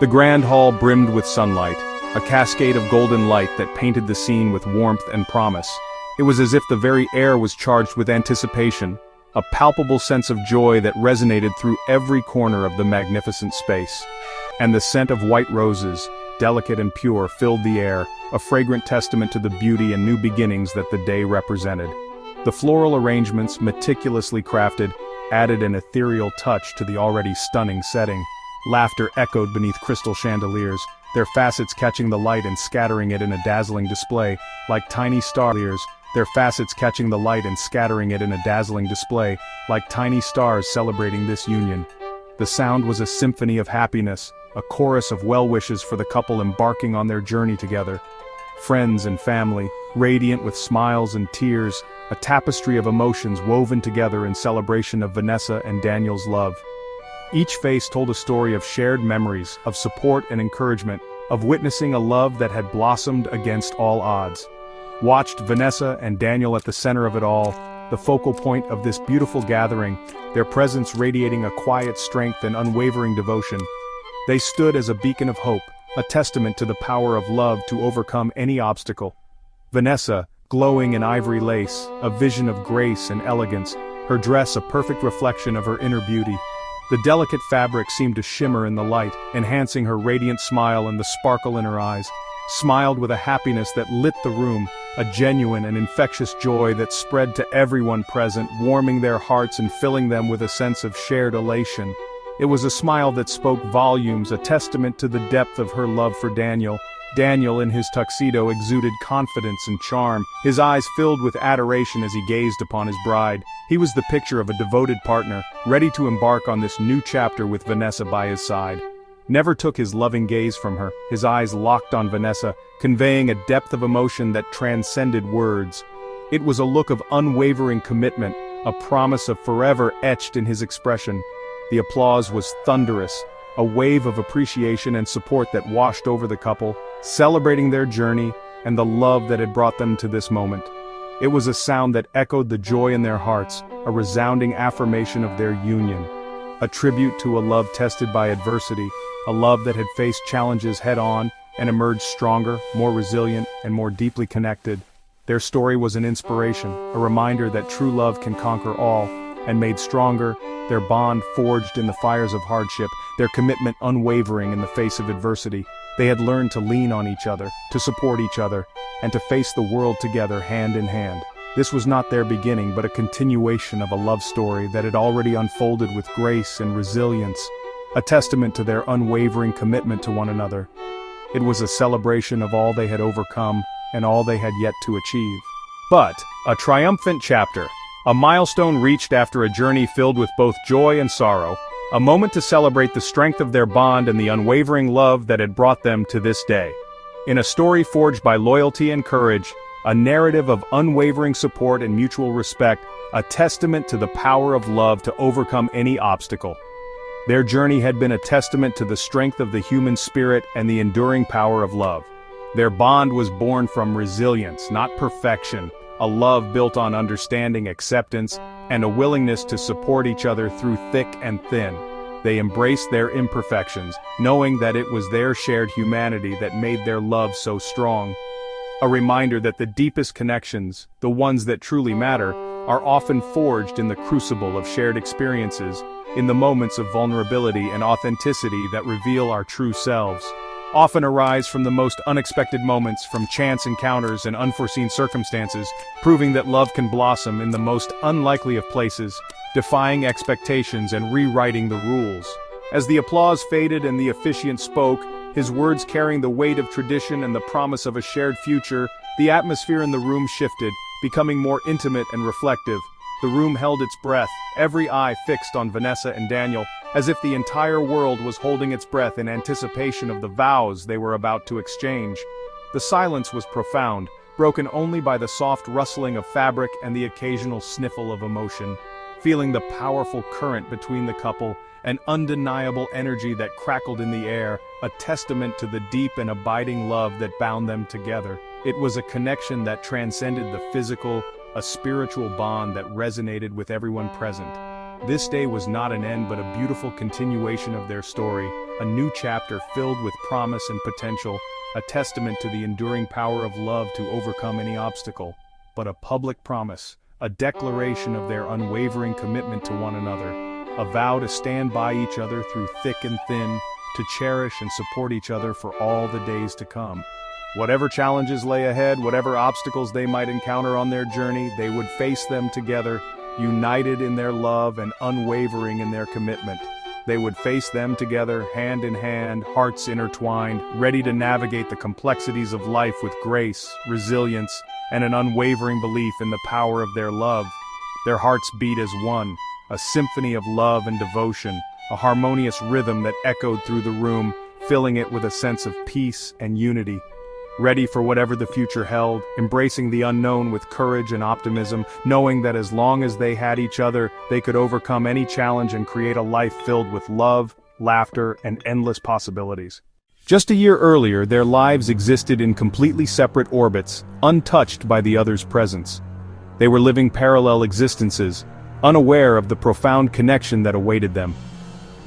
The grand hall brimmed with sunlight, a cascade of golden light that painted the scene with warmth and promise. It was as if the very air was charged with anticipation, a palpable sense of joy that resonated through every corner of the magnificent space. And the scent of white roses, delicate and pure, filled the air, a fragrant testament to the beauty and new beginnings that the day represented. The floral arrangements, meticulously crafted, added an ethereal touch to the already stunning setting. Laughter echoed beneath crystal chandeliers, their facets catching the light and scattering it in a dazzling display, like tiny stars. Their facets catching the light and scattering it in a dazzling display, like tiny stars celebrating this union. The sound was a symphony of happiness, a chorus of well-wishes for the couple embarking on their journey together. Friends and family, radiant with smiles and tears, a tapestry of emotions woven together in celebration of Vanessa and Daniel's love. Each face told a story of shared memories, of support and encouragement, of witnessing a love that had blossomed against all odds. Watched Vanessa and Daniel at the center of it all, the focal point of this beautiful gathering, their presence radiating a quiet strength and unwavering devotion. They stood as a beacon of hope, a testament to the power of love to overcome any obstacle. Vanessa, glowing in ivory lace, a vision of grace and elegance, her dress a perfect reflection of her inner beauty. The delicate fabric seemed to shimmer in the light, enhancing her radiant smile and the sparkle in her eyes. Smiled with a happiness that lit the room, a genuine and infectious joy that spread to everyone present, warming their hearts and filling them with a sense of shared elation. It was a smile that spoke volumes, a testament to the depth of her love for Daniel. Daniel in his tuxedo exuded confidence and charm, his eyes filled with adoration as he gazed upon his bride. He was the picture of a devoted partner, ready to embark on this new chapter with Vanessa by his side. Never took his loving gaze from her, his eyes locked on Vanessa, conveying a depth of emotion that transcended words. It was a look of unwavering commitment, a promise of forever etched in his expression. The applause was thunderous, a wave of appreciation and support that washed over the couple, celebrating their journey and the love that had brought them to this moment. It was a sound that echoed the joy in their hearts, a resounding affirmation of their union. A tribute to a love tested by adversity, a love that had faced challenges head-on and emerged stronger, more resilient, and more deeply connected. Their story was an inspiration, a reminder that true love can conquer all, and made stronger, their bond forged in the fires of hardship, their commitment unwavering in the face of adversity. They had learned to lean on each other, to support each other, and to face the world together hand in hand. This was not their beginning, but a continuation of a love story that had already unfolded with grace and resilience, a testament to their unwavering commitment to one another. It was a celebration of all they had overcome and all they had yet to achieve. But, a triumphant chapter, a milestone reached after a journey filled with both joy and sorrow, a moment to celebrate the strength of their bond and the unwavering love that had brought them to this day. In a story forged by loyalty and courage, a narrative of unwavering support and mutual respect, a testament to the power of love to overcome any obstacle. Their journey had been a testament to the strength of the human spirit and the enduring power of love. Their bond was born from resilience, not perfection, a love built on understanding, acceptance, and a willingness to support each other through thick and thin. They embraced their imperfections, knowing that it was their shared humanity that made their love so strong. A reminder that the deepest connections, the ones that truly matter, are often forged in the crucible of shared experiences, in the moments of vulnerability and authenticity that reveal our true selves. Often arise from the most unexpected moments, from chance encounters and unforeseen circumstances, proving that love can blossom in the most unlikely of places, defying expectations and rewriting the rules. As the applause faded and the officiant spoke, his words carrying the weight of tradition and the promise of a shared future, the atmosphere in the room shifted, becoming more intimate and reflective. The room held its breath, every eye fixed on Vanessa and Daniel, as if the entire world was holding its breath in anticipation of the vows they were about to exchange. The silence was profound, broken only by the soft rustling of fabric and the occasional sniffle of emotion. Feeling the powerful current between the couple, an undeniable energy that crackled in the air, a testament to the deep and abiding love that bound them together. It was a connection that transcended the physical, a spiritual bond that resonated with everyone present. This day was not an end but a beautiful continuation of their story, a new chapter filled with promise and potential, a testament to the enduring power of love to overcome any obstacle, but a public promise, a declaration of their unwavering commitment to one another, a vow to stand by each other through thick and thin, to cherish and support each other for all the days to come. Whatever challenges lay ahead, whatever obstacles they might encounter on their journey, they would face them together, united in their love and unwavering in their commitment. They would face them together, hand in hand, hearts intertwined, ready to navigate the complexities of life with grace, resilience, and an unwavering belief in the power of their love. Their hearts beat as one, a symphony of love and devotion, a harmonious rhythm that echoed through the room, filling it with a sense of peace and unity. Ready for whatever the future held, embracing the unknown with courage and optimism, knowing that as long as they had each other, they could overcome any challenge and create a life filled with love, laughter, and endless possibilities. Just a year earlier, their lives existed in completely separate orbits, untouched by the other's presence. They were living parallel existences, unaware of the profound connection that awaited them.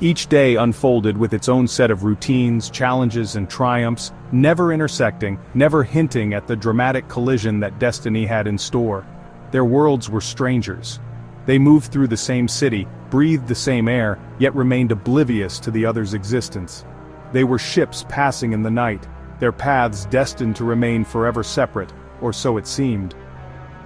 Each day unfolded with its own set of routines, challenges, and triumphs, never intersecting, never hinting at the dramatic collision that destiny had in store. Their worlds were strangers. They moved through the same city, breathed the same air, yet remained oblivious to the other's existence. They were ships passing in the night, their paths destined to remain forever separate, or so it seemed.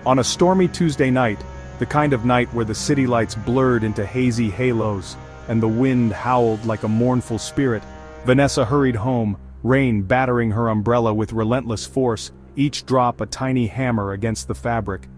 On a stormy Tuesday night, the kind of night where the city lights blurred into hazy halos, and the wind howled like a mournful spirit, Vanessa hurried home, rain battering her umbrella with relentless force, each drop a tiny hammer against the fabric.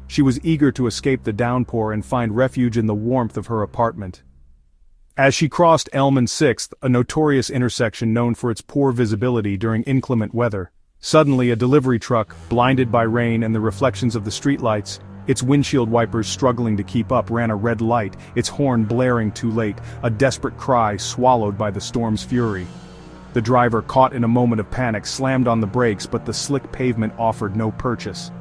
She was eager to escape the downpour and find refuge in the warmth of her apartment. As she crossed Elm and 6th, a notorious intersection known for its poor visibility during inclement weather, suddenly a delivery truck, blinded by rain and the reflections of the streetlights, its windshield wipers struggling to keep up, ran a red light, its horn blaring too late, a desperate cry swallowed by the storm's fury. The driver, caught in a moment of panic, slammed on the brakes, but the slick pavement offered no purchase.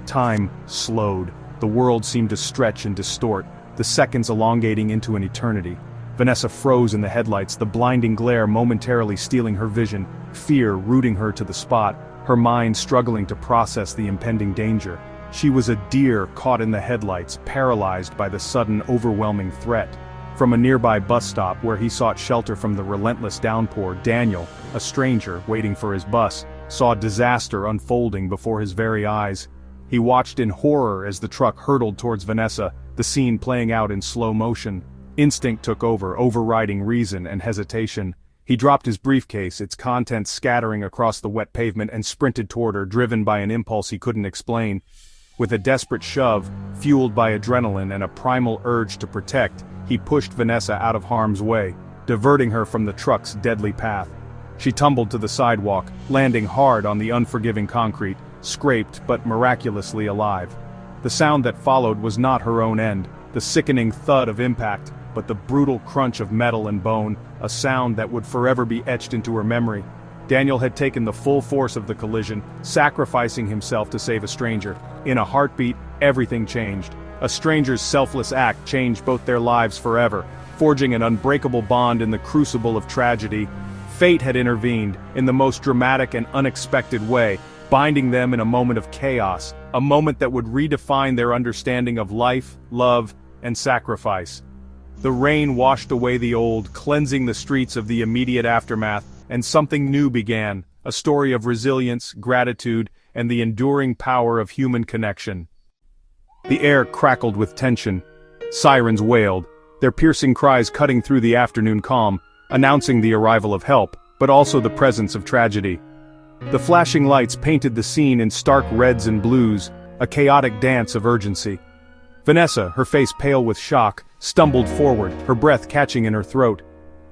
Time slowed. The world seemed to stretch and distort, the seconds elongating into an eternity. Vanessa froze in the headlights, the blinding glare momentarily stealing her vision, fear rooting her to the spot, her mind struggling to process the impending danger. She was a deer caught in the headlights, paralyzed by the sudden, overwhelming threat. From a nearby bus stop where he sought shelter from the relentless downpour, Daniel, a stranger waiting for his bus, saw disaster unfolding before his very eyes. He watched in horror as the truck hurtled towards Vanessa, the scene playing out in slow motion. Instinct took over, overriding reason and hesitation. He dropped his briefcase, its contents scattering across the wet pavement, and sprinted toward her, driven by an impulse he couldn't explain. With a desperate shove, fueled by adrenaline and a primal urge to protect, he pushed Vanessa out of harm's way, diverting her from the truck's deadly path. She tumbled to the sidewalk, landing hard on the unforgiving concrete, scraped but miraculously alive. The sound that followed was not her own end, the sickening thud of impact, but the brutal crunch of metal and bone, a sound that would forever be etched into her memory. Daniel had taken the full force of the collision, sacrificing himself to save a stranger. In a heartbeat, everything changed. A stranger's selfless act changed both their lives forever, forging an unbreakable bond in the crucible of tragedy. Fate had intervened, in the most dramatic and unexpected way, binding them in a moment of chaos, a moment that would redefine their understanding of life, love, and sacrifice. The rain washed away the old, cleansing the streets of the immediate aftermath, and something new began, a story of resilience, gratitude, and the enduring power of human connection. The air crackled with tension. Sirens wailed, their piercing cries cutting through the afternoon calm, announcing the arrival of help, but also the presence of tragedy. The flashing lights painted the scene in stark reds and blues, a chaotic dance of urgency. Vanessa, her face pale with shock, stumbled forward, her breath catching in her throat.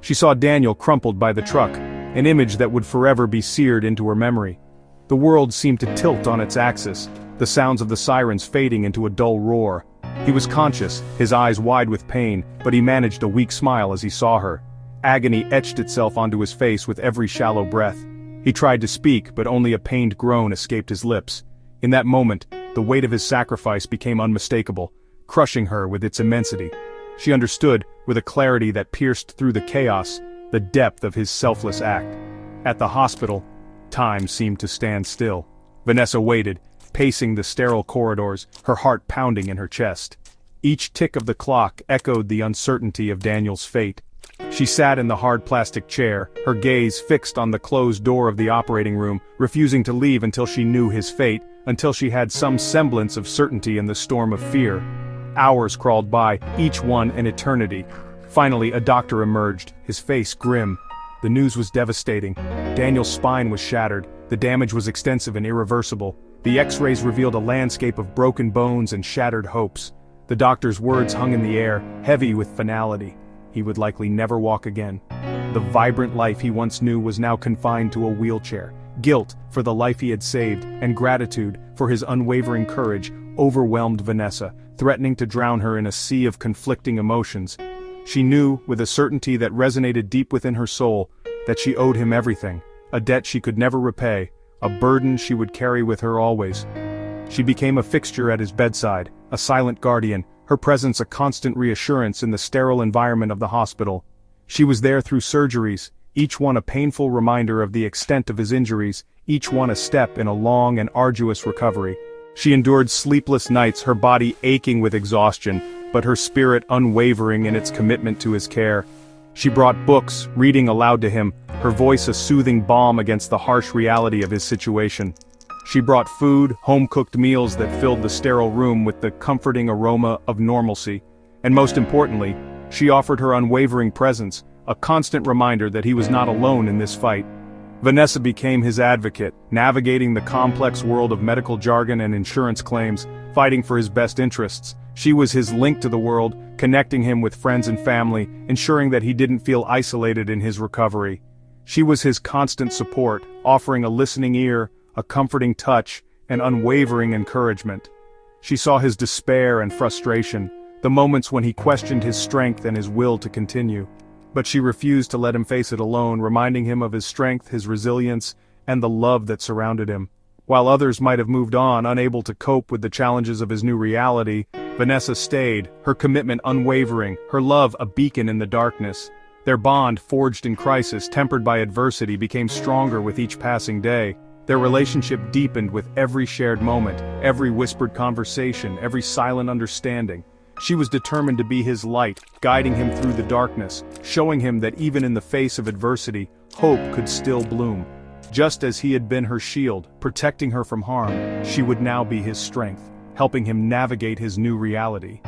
She saw Daniel crumpled by the truck, an image that would forever be seared into her memory. The world seemed to tilt on its axis, the sounds of the sirens fading into a dull roar. He was conscious, his eyes wide with pain, but he managed a weak smile as he saw her. Agony etched itself onto his face with every shallow breath. He tried to speak, but only a pained groan escaped his lips. In that moment, the weight of his sacrifice became unmistakable, crushing her with its immensity. She understood, with a clarity that pierced through the chaos, the depth of his selfless act. At the hospital, time seemed to stand still. Vanessa waited, pacing the sterile corridors, her heart pounding in her chest. Each tick of the clock echoed the uncertainty of Daniel's fate. She sat in the hard plastic chair, her gaze fixed on the closed door of the operating room, refusing to leave until she knew his fate, until she had some semblance of certainty in the storm of fear. Hours crawled by, each one an eternity. Finally, a doctor emerged, his face grim. The news was devastating. Daniel's spine was shattered, the damage was extensive and irreversible. The X-rays revealed a landscape of broken bones and shattered hopes. The doctor's words hung in the air, heavy with finality. He would likely never walk again. The vibrant life he once knew was now confined to a wheelchair. Guilt for the life he had saved, and gratitude for his unwavering courage, overwhelmed Vanessa, threatening to drown her in a sea of conflicting emotions. She knew, with a certainty that resonated deep within her soul, that she owed him everything, a debt she could never repay, a burden she would carry with her always. She became a fixture at his bedside, a silent guardian, her presence a constant reassurance in the sterile environment of the hospital. She was there through surgeries, each one a painful reminder of the extent of his injuries, each one a step in a long and arduous recovery. She endured sleepless nights, her body aching with exhaustion, but her spirit unwavering in its commitment to his care. She brought books, reading aloud to him, her voice a soothing balm against the harsh reality of his situation. She brought food, home-cooked meals that filled the sterile room with the comforting aroma of normalcy. And most importantly, she offered her unwavering presence, a constant reminder that he was not alone in this fight. Vanessa became his advocate, navigating the complex world of medical jargon and insurance claims, fighting for his best interests. She was his link to the world, connecting him with friends and family, ensuring that he didn't feel isolated in his recovery. She was his constant support, offering a listening ear, a comforting touch, and unwavering encouragement. She saw his despair and frustration, the moments when he questioned his strength and his will to continue. But she refused to let him face it alone, reminding him of his strength, his resilience, and the love that surrounded him. While others might have moved on, unable to cope with the challenges of his new reality, Vanessa stayed, her commitment unwavering, her love a beacon in the darkness. Their bond, forged in crisis, tempered by adversity, became stronger with each passing day. Their relationship deepened with every shared moment, every whispered conversation, every silent understanding. She was determined to be his light, guiding him through the darkness, showing him that even in the face of adversity, hope could still bloom. Just as he had been her shield, protecting her from harm, she would now be his strength, helping him navigate his new reality.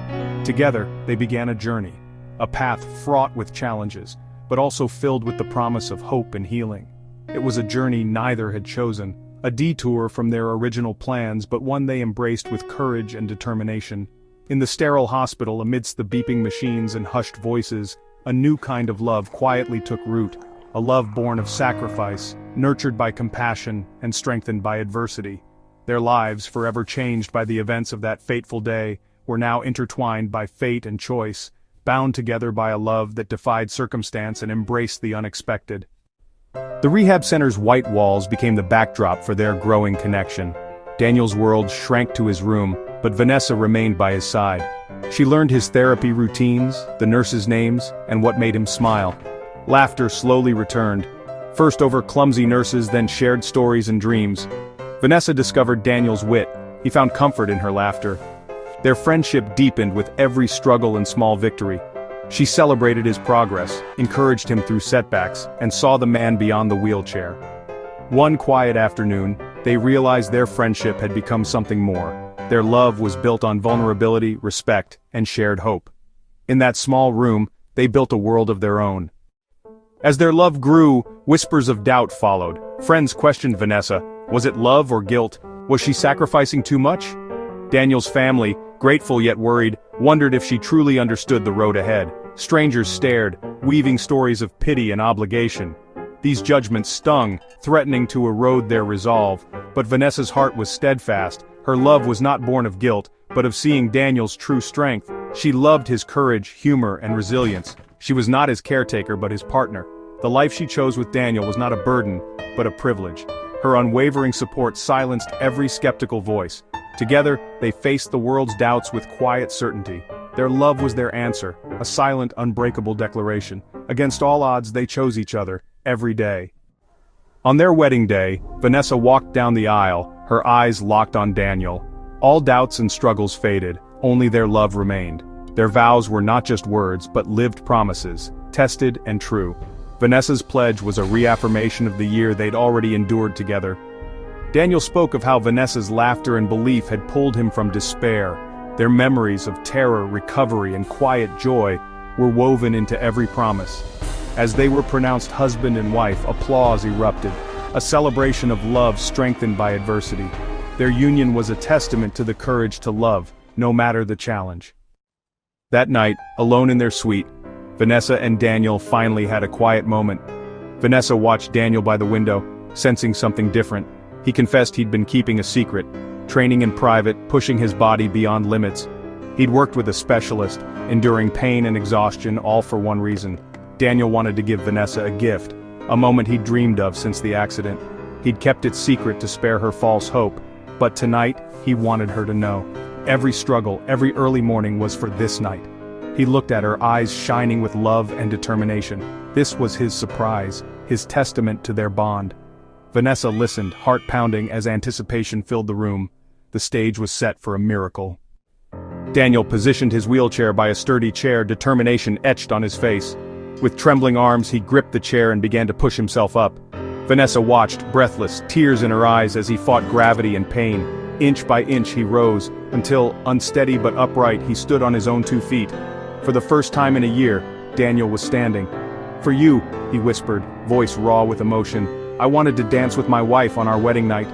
Together, they began a journey, a path fraught with challenges, but also filled with the promise of hope and healing. It was a journey neither had chosen, a detour from their original plans, but one they embraced with courage and determination. In the sterile hospital, amidst the beeping machines and hushed voices, a new kind of love quietly took root, a love born of sacrifice, nurtured by compassion, and strengthened by adversity. Their lives, forever changed by the events of that fateful day, were now intertwined by fate and choice, bound together by a love that defied circumstance and embraced the unexpected. The rehab center's white walls became the backdrop for their growing connection. Daniel's world shrank to his room, but Vanessa remained by his side. She learned his therapy routines, the nurses' names, and what made him smile. Laughter slowly returned, first over clumsy nurses, then shared stories and dreams. Vanessa discovered Daniel's wit. He found comfort in her laughter. Their friendship deepened with every struggle and small victory. She celebrated his progress, encouraged him through setbacks, and saw the man beyond the wheelchair. One quiet afternoon, they realized their friendship had become something more. Their love was built on vulnerability, respect, and shared hope. In that small room, they built a world of their own. As their love grew, whispers of doubt followed. Friends questioned Vanessa. Was it love or guilt? Was she sacrificing too much? Daniel's family, grateful yet worried, wondered if she truly understood the road ahead. Strangers stared, weaving stories of pity and obligation. These judgments stung, threatening to erode their resolve. But Vanessa's heart was steadfast. Her love was not born of guilt, but of seeing Daniel's true strength. She loved his courage, humor, and resilience. She was not his caretaker but his partner. The life she chose with Daniel was not a burden, but a privilege. Her unwavering support silenced every skeptical voice. Together, they faced the world's doubts with quiet certainty. Their love was their answer, a silent, unbreakable declaration. Against all odds, they chose each other, every day. On their wedding day, Vanessa walked down the aisle, her eyes locked on Daniel. All doubts and struggles faded, only their love remained. Their vows were not just words, but lived promises, tested and true. Vanessa's pledge was a reaffirmation of the year they'd already endured together. Daniel spoke of how Vanessa's laughter and belief had pulled him from despair. Their memories of terror, recovery, and quiet joy were woven into every promise. As they were pronounced husband and wife, applause erupted, a celebration of love strengthened by adversity. Their union was a testament to the courage to love, no matter the challenge. That night, alone in their suite, Vanessa and Daniel finally had a quiet moment. Vanessa watched Daniel by the window, sensing something different. He confessed he'd been keeping a secret, training in private, pushing his body beyond limits. He'd worked with a specialist, enduring pain and exhaustion, all for one reason. Daniel wanted to give Vanessa a gift, a moment he'd dreamed of since the accident. He'd kept it secret to spare her false hope, but tonight, he wanted her to know. Every struggle, every early morning was for this night. He looked at her, eyes shining with love and determination. This was his surprise, his testament to their bond. Vanessa listened, heart pounding as anticipation filled the room. The stage was set for a miracle. Daniel positioned his wheelchair by a sturdy chair, determination etched on his face. With trembling arms, he gripped the chair and began to push himself up. Vanessa watched, breathless, tears in her eyes as he fought gravity and pain. Inch by inch he rose, until, unsteady but upright, he stood on his own 2 feet. For the first time in a year, Daniel was standing. "For you," he whispered, voice raw with emotion. "I wanted to dance with my wife on our wedding night."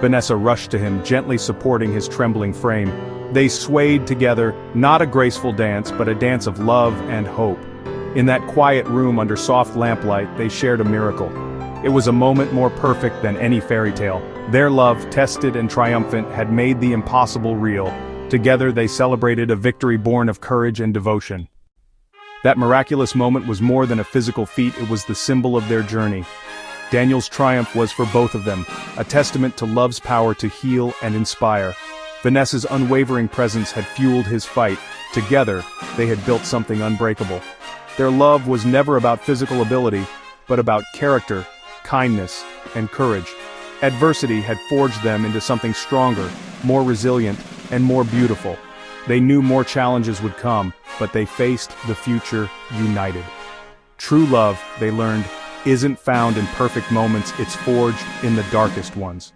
Vanessa rushed to him, gently supporting his trembling frame. They swayed together, not a graceful dance, but a dance of love and hope. In that quiet room under soft lamplight, they shared a miracle. It was a moment more perfect than any fairy tale. Their love, tested and triumphant, had made the impossible real. Together they celebrated a victory born of courage and devotion. That miraculous moment was more than a physical feat, it was the symbol of their journey. Daniel's triumph was for both of them, a testament to love's power to heal and inspire. Vanessa's unwavering presence had fueled his fight. Together, they had built something unbreakable. Their love was never about physical ability, but about character, kindness, and courage. Adversity had forged them into something stronger, more resilient, and more beautiful. They knew more challenges would come, but they faced the future united. True love, they learned, isn't found in perfect moments, it's forged in the darkest ones.